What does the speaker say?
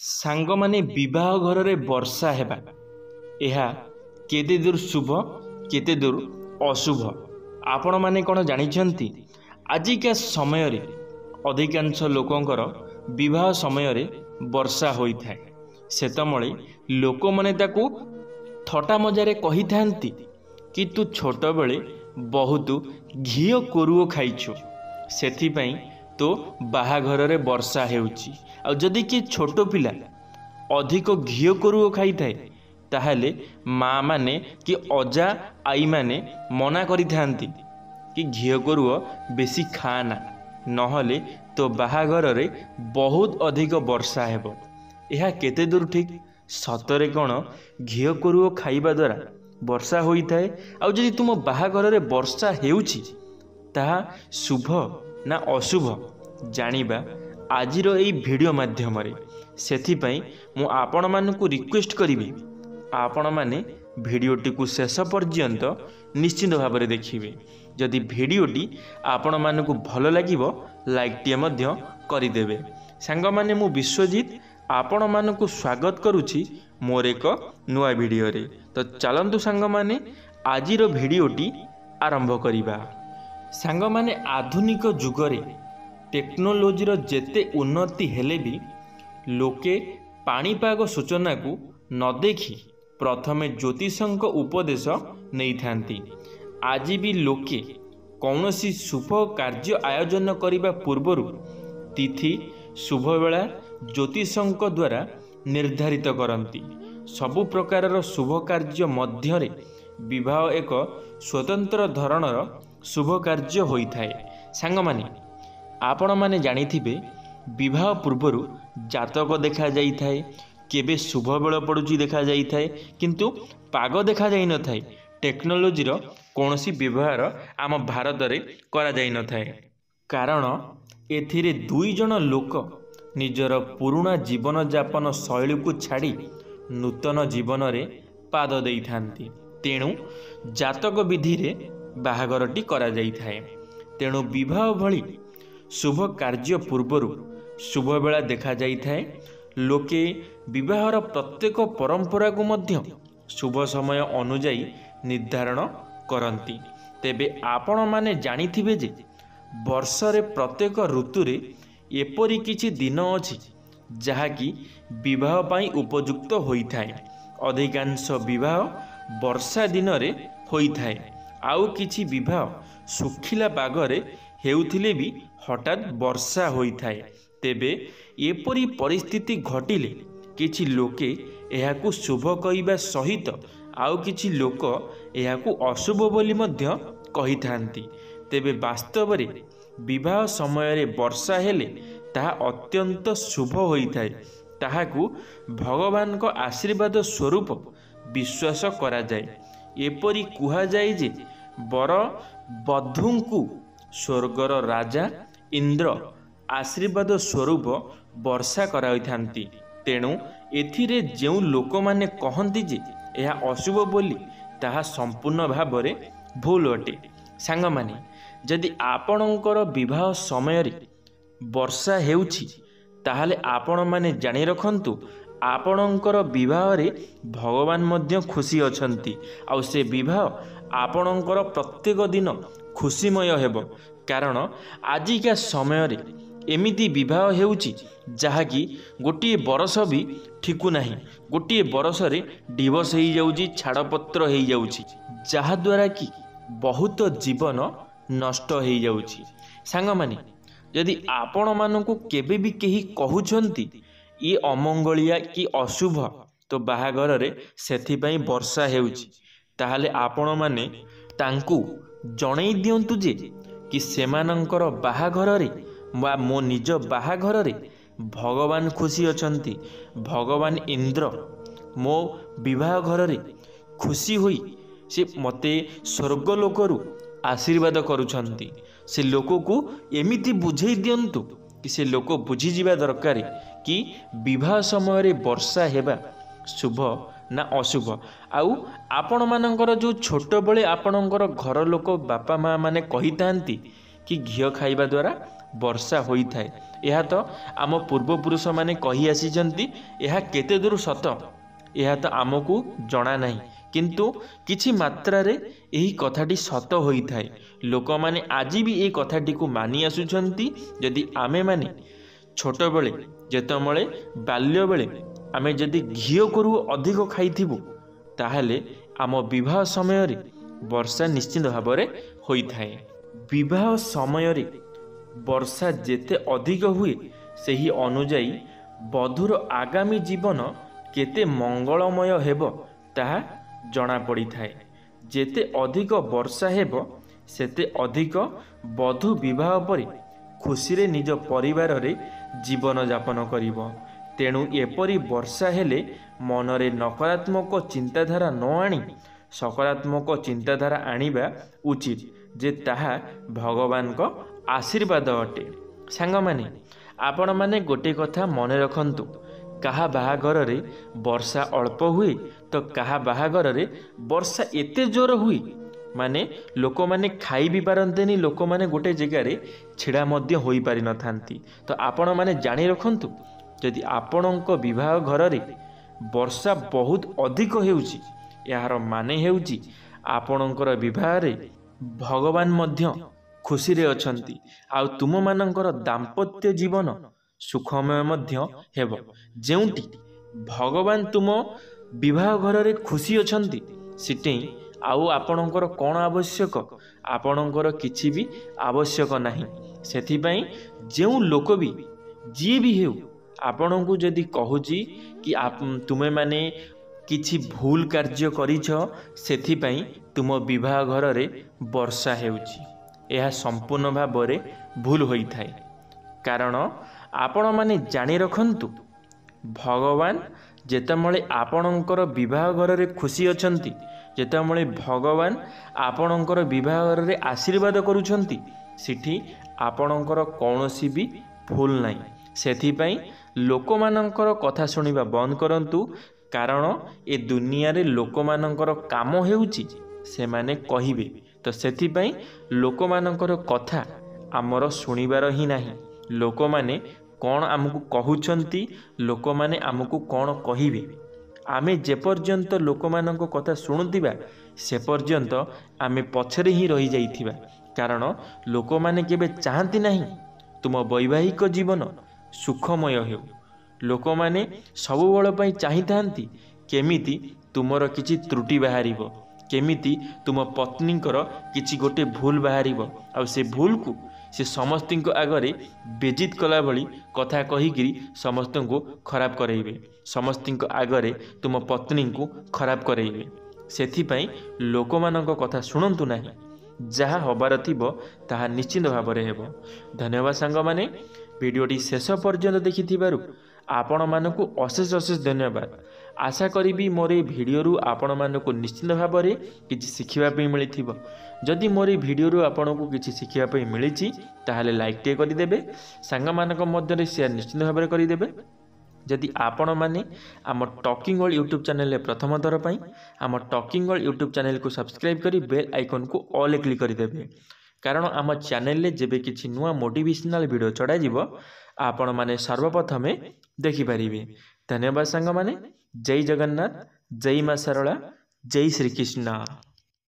सांगमाने विवाह घर रे वर्षा हेबा एहा केते दूर शुभ केते दूर अशुभ आपण माने कोन जानिछंती। आजिका समय रे अधिकांश लोकंकर विवाह समय रे वर्षा होई थाए। सेतमळे लोक माने ताकू थटा मजारे कही थांती कि तू छोट बेले बहुत घियो कोरुओ खाइछु सेथि पई तो बाहाघर रे वर्षा हेउची। आ जदि कि छोट पिला अधिक घियो कोरुओ खाई थाए ताहले माँ माने कि अजा आई माने मना करि थांती कि घियो कोरुओ बेसी खाना नहले तो बाहाघर रे बहुत अधिक वर्षा हेबो। यह केते दूर ठीक सतरे कौन घियो कोरुओ खाइबा द्वारा वर्षा होई थाए। आ जदि तुम बाहाघर रे वर्षा हेउची ताहा शुभ ना अशुभ जानिबा आजिर एई वीडियो माध्यम रे। सेथि पई मु आपण मानकु रिक्वेस्ट करिबी आपण माने वीडियोटी को शेष पर्यंत निश्चित भाव में देखिए। जदि वीडियोटी आपण मानकु भल लागिबो लाइक टिए मध्य करिदेबे। सांग माने मु विश्वजीत आपण मानकु स्वागत करुछि मोर एक नुआ वीडियो रे। तो चलंतु सांग माने आजिर वीडियोटी आरंभ करिबा। सांग माने आधुनिक जुग रे टेक्नोलोजी रो जेते उन्नति हेले भी लोके पाणीपाग सूचना को न देखी प्रथमे ज्योतिषंक उपदेश नहीं थांती। आज भी लोके कौनसी शुभ कार्य आयोजन करने पूर्वर तिथि शुभ बेला ज्योतिषंक द्वारा निर्धारित करती। सबु प्रकार शुभ कार्य मध्य विवाह एक स्वतंत्र धरणर शुभ कार्य होता है। सांग माने आपण माने जानिथिबे विवाह पूर्वर जातक देखा जाई थाए केबे शुभ बेल पड़ुची देखा जाई थाए किंतु पाग देखा जाई न थाए। टेक्नोलोजी कौनसी व्यवहार आम भारत रे करा जाई न थाए कारण एथिरे दुई जन लोक निजर पुराना जीवन यापन शैली को छाड़ी नूतन जीवन रे पाद देई थांती। तेणु जातक विधि रे बाहागरटी करा जाई थाए। तेणु विवाह भली शुभ कार्य पूर्वर शुभ बेला देखा जाई थाए। लोके विवाहर प्रत्येक परंपरा को मध्य शुभ समय अनुजाई निर्धारण करती। तेबे आपण माने जानिथिबे जे वर्ष रे प्रत्येक ऋतु रे एपरी किछि दिन अछि जहाँकि विवाह पाई उपयुक्त होई थाए। अधिकांश विवाह वर्षा दिन रे होई थाए। आउ किछि विवाह सुखिला पागरे हेउथिले भी हठात वर्षा होई थाए। तेबे एपरी परिस्थिति घटिले किछि लोके एहाकु शुभ कहिबा सहित आउ किछि लोक एहाकु अशुभ बोली मध्य कहि थांती। तेबे वास्तव रे विवाह समय रे वर्षा हेले ताहा अत्यंत शुभ होई थाए। ताहाकु भगवान को आशीर्वाद स्वरूप विश्वास करा जाए। एपरी कुहा जाए जे बर बधुंकु स्वर्गर राजा इंद्र आशीर्वाद स्वरूप वर्षा कराई थांती। तेणु एथिरे जेउ लोक माने कहंती जे यह अशुभ बोली ताहा संपूर्ण भाव रे भूल अटे। सांग माने जदि आपणकर विवाह समय रे वर्षा हेउछि ताहाले आपण माने जानि रखंतु आपणकर विवाह रे भगवान मध्य खुशी अछंती। आ से विवाह आपणकर प्रत्येक दिन खुशीमय हेबो कारण आजिका समय रे एमिति विवाह हेउछि जहाँकि गोटे बरस भी ठिकु नाही। गोटे बरस रे डिवोर्स हो जाउछि छाड़पत्र हो जाउछि जहा द्वारा कि बहुत जीवन नष्ट हो जाउछि। सांग माने यदि आपण मानकु केबे भी केही कहउछंती ये अमंगलिया कि अशुभ तो बाहाघर रे सेथि पई वर्षा हेउछि ताहाले आपण माने तांकु जणै दियंतु जे कि सेमानंकर बाहाघर रे वा मो निज बाहाघर रे भगवान खुशी अछंती। भगवान इंद्र मो विवाह घर रे खुशी होई से मते स्वर्गलोकरु आशीर्वाद करुछंती। से लोक को एमिति बुझेई दियंतु कि से लोक बुझी जिबा दरकार कि विवाह समय रे वर्षा हेबा शुभ ना अशुभ। आउ आपण मानकर जो छोट बेले आपणकर घर लोक बापा माँ माने कही थांती कि घियो खाइबा द्वारा ବର୍ଷା ହୋଇଥାଏ। ଏହା ତ ଆମ ପୂର୍ବପୁରୁଷ ମାନେ କହି ଆସିଛନ୍ତି। ଏହା କେତେ ଦୂର ସତ ଏହା ତ ଆମକୁ ଜଣା ନାହିଁ, କିନ୍ତୁ କିଛି ମାତ୍ରାରେ ଏହି କଥାଟି ସତ ହୋଇଥାଏ। ଲୋକମାନେ ଆଜି ବି ଏହି କଥାଟିକୁ ମାନି ଆସୁଛନ୍ତି। ଯଦି ଆମେମାନେ ଛୋଟବେଳେ ଯେତେବେଳେ ବାଲ୍ୟବେଳେ ଆମେ ଯଦି ଘିଅ କରୁ ଅଧିକ ଖାଇଥିବୁ, ତାହେଲେ ଆମ ବିବାହ ସମୟରେ ବର୍ଷା ନିଶ୍ଚିତ ଭାବରେ ହୋଇଥାଏ। ବିବାହ ସମୟରେ ବର୍ଷା ଯେତେ ଅଧିକ ହୁଏ, ସେହି ଅନୁଯାୟୀ ବଧୂର ଆଗାମୀ ଜୀବନ କେତେ ମଙ୍ଗଳମୟ ହେବ ତାହା ଜଣାପଡ଼ିଥାଏ। ଯେତେ ଅଧିକ ବର୍ଷା ହେବ, ସେତେ ଅଧିକ ବଧୂ ବିବାହ ପରେ ଖୁସିରେ ନିଜ ପରିବାରରେ ଜୀବନଯାପନ କରିବ। ତେଣୁ ଏପରି ବର୍ଷା ହେଲେ ମନରେ ନକାରାତ୍ମକ ଚିନ୍ତାଧାରା ନ ଆଣି ସକାରାତ୍ମକ ଚିନ୍ତାଧାରା ଆଣିବା ଉଚିତ, ଯେ ତାହା ଭଗବାନଙ୍କ ଆଶୀର୍ବାଦ ଅଟେ। ସାଙ୍ଗମାନେ, ଆପଣମାନେ ଗୋଟିଏ କଥା ମନେ ରଖନ୍ତୁ, କାହା ବାହାଘରରେ ବର୍ଷା ଅଳ୍ପ ହୁଏ ତ କାହା ବାହାଘରରେ ବର୍ଷା ଏତେ ଜୋର ହୁଏ ମାନେ ଲୋକମାନେ ଖାଇ ବି ପାରନ୍ତିନି, ଲୋକମାନେ ଗୋଟେ ଜାଗାରେ ଛିଡ଼ା ମଧ୍ୟ ହୋଇପାରିନଥାନ୍ତି। ତ ଆପଣମାନେ ଜାଣି ରଖନ୍ତୁ, ଯଦି ଆପଣଙ୍କ ବିବାହ ଘରରେ ବର୍ଷା ବହୁତ ଅଧିକ ହେଉଛି, ଏହାର ମାନେ ହେଉଛି ଆପଣଙ୍କର ବିବାହରେ ଭଗବାନ ମଧ୍ୟ ଖୁସିରେ ଅଛନ୍ତି, ଆଉ ତୁମମାନଙ୍କର ଦାମ୍ପତ୍ୟ ଜୀବନ ସୁଖମୟ ମଧ୍ୟ ହେବ। ଯେଉଁଠି ଭଗବାନ ତୁମ ବିବାହ ଘରରେ ଖୁସି ଅଛନ୍ତି, ସେଠି ଆଉ ଆପଣଙ୍କର କ'ଣ ଆବଶ୍ୟକ? ଆପଣଙ୍କର କିଛି ବି ଆବଶ୍ୟକ ନାହିଁ। ସେଥିପାଇଁ ଯେଉଁ ଲୋକ ବି ଯିଏ ବି ହେଉ ଆପଣଙ୍କୁ ଯଦି କହୁଛି କି ତୁମେମାନେ କିଛି ଭୁଲ କାର୍ଯ୍ୟ କରିଛ, ସେଥିପାଇଁ ତୁମ ବିବାହ ଘରରେ ବର୍ଷା ହେଉଛି, ଏହା ସମ୍ପୂର୍ଣ୍ଣ ଭାବରେ ଭୁଲ ହୋଇଥାଏ। କାରଣ ଆପଣମାନେ ଜାଣି ରଖନ୍ତୁ, ଭଗବାନ ଯେତେବେଳେ ଆପଣଙ୍କର ବିବାହ ଘରରେ ଖୁସି ଅଛନ୍ତି, ଯେତେବେଳେ ଭଗବାନ ଆପଣଙ୍କର ବିବାହ ଘରରେ ଆଶୀର୍ବାଦ କରୁଛନ୍ତି, ସେଠି ଆପଣଙ୍କର କୌଣସି ବି ଭୁଲ ନାହିଁ। ସେଥିପାଇଁ ଲୋକମାନଙ୍କର କଥା ଶୁଣିବା ବନ୍ଦ କରନ୍ତୁ। କାରଣ ଏ ଦୁନିଆରେ ଲୋକମାନଙ୍କର କାମ ହେଉଛି ସେମାନେ କହିବେ। ତ ସେଥିପାଇଁ ଲୋକମାନଙ୍କର କଥା ଆମର ଶୁଣିବାର ହିଁ ନାହିଁ। ଲୋକମାନେ କ'ଣ ଆମକୁ କହୁଛନ୍ତି, ଲୋକମାନେ ଆମକୁ କ'ଣ କହିବେ, ଆମେ ଯେପର୍ଯ୍ୟନ୍ତ ଲୋକମାନଙ୍କ କଥା ଶୁଣୁଥିବା ସେ ପର୍ଯ୍ୟନ୍ତ ଆମେ ପଛରେ ହିଁ ରହିଯାଇଥିବା। କାରଣ ଲୋକମାନେ କେବେ ଚାହାନ୍ତି ନାହିଁ ତୁମ ବୈବାହିକ ଜୀବନ ସୁଖମୟ ହେଉ। ଲୋକମାନେ ସବୁବେଳ ପାଇଁ ଚାହିଁଥାନ୍ତି କେମିତି ତୁମର କିଛି ତ୍ରୁଟି ବାହାରିବ, କେମିତି ତୁମ ପତ୍ନୀଙ୍କର କିଛି ଗୋଟେ ଭୁଲ ବାହାରିବ, ଆଉ ସେ ଭୁଲକୁ ସେ ସମସ୍ତଙ୍କ ଆଗରେ ବେଜିତ କଲା ଭଳି କଥା କହିକିରି ସମସ୍ତଙ୍କୁ ଖରାପ କରାଇବେ, ସମସ୍ତଙ୍କ ଆଗରେ ତୁମ ପତ୍ନୀଙ୍କୁ ଖରାପ କରାଇବେ। ସେଥିପାଇଁ ଲୋକମାନଙ୍କ କଥା ଶୁଣନ୍ତୁ ନାହିଁ। ଯାହା ହେବାର ଥିବ ତାହା ନିଶ୍ଚିତ ଭାବରେ ହେବ। ଧନ୍ୟବାଦ ସାଙ୍ଗମାନେ, ଭିଡ଼ିଓଟି ଶେଷ ପର୍ଯ୍ୟନ୍ତ ଦେଖିଥିବାରୁ ଆପଣମାନଙ୍କୁ ଅଶେଷ ଅଶେଷ ଧନ୍ୟବାଦ। ଆଶା କରିବି ମୋର এই ଭିଡ଼ିଓରୁ ଆପଣମାନଙ୍କୁ ନିଶ୍ଚିତ ଭାବରେ କିଛି ଶିଖିବା ପାଇଁ ମିଳିଥିବ। ଯଦି ମୋର এই ଭିଡ଼ିଓରୁ ଆପଣଙ୍କୁ କିଛି ଶିଖିବା ପାଇଁ ମିଳିଛି, ତାହେଲେ ଲାଇକ୍ଟିଏ କରିଦେବେ, ସାଙ୍ଗମାନଙ୍କ ମଧ୍ୟରେ ସେୟାର ନିଶ୍ଚିତ ଭାବରେ କରିଦେବେ। ଯଦି ଆପଣମାନେ ଆମ ଟକିଂ ୱାର୍ଲ୍ଡ ୟୁଟ୍ୟୁବ୍ ଚ୍ୟାନେଲରେ ପ୍ରଥମ ଥର ପାଇଁ ଆମ ଟକିଂ ୱାର୍ଲ୍ଡ ୟୁଟ୍ୟୁବ୍ ଚ୍ୟାନେଲକୁ ସବସ୍କ୍ରାଇବ୍ କରି ବେଲ୍ ଆଇକନ୍କୁ ଅଲ୍ରେ କ୍ଲିକ୍ କରିଦେବେ। କାରଣ ଆମ ଚ୍ୟାନେଲରେ ଯେବେ କିଛି ନୂଆ ମୋଟିଭେସନାଲ୍ ଭିଡ଼ିଓ ଚଢ଼ାଯିବ, ଆପଣମାନେ ସର୍ବପ୍ରଥମେ ଦେଖିପାରିବେ। ଧନ୍ୟବାଦ ସାଙ୍ଗମାନେ। ଜୟ ଜଗନ୍ନାଥ, ଜୟ ମା ଶାରଳା, ଜୟ ଶ୍ରୀକୃଷ୍ଣ।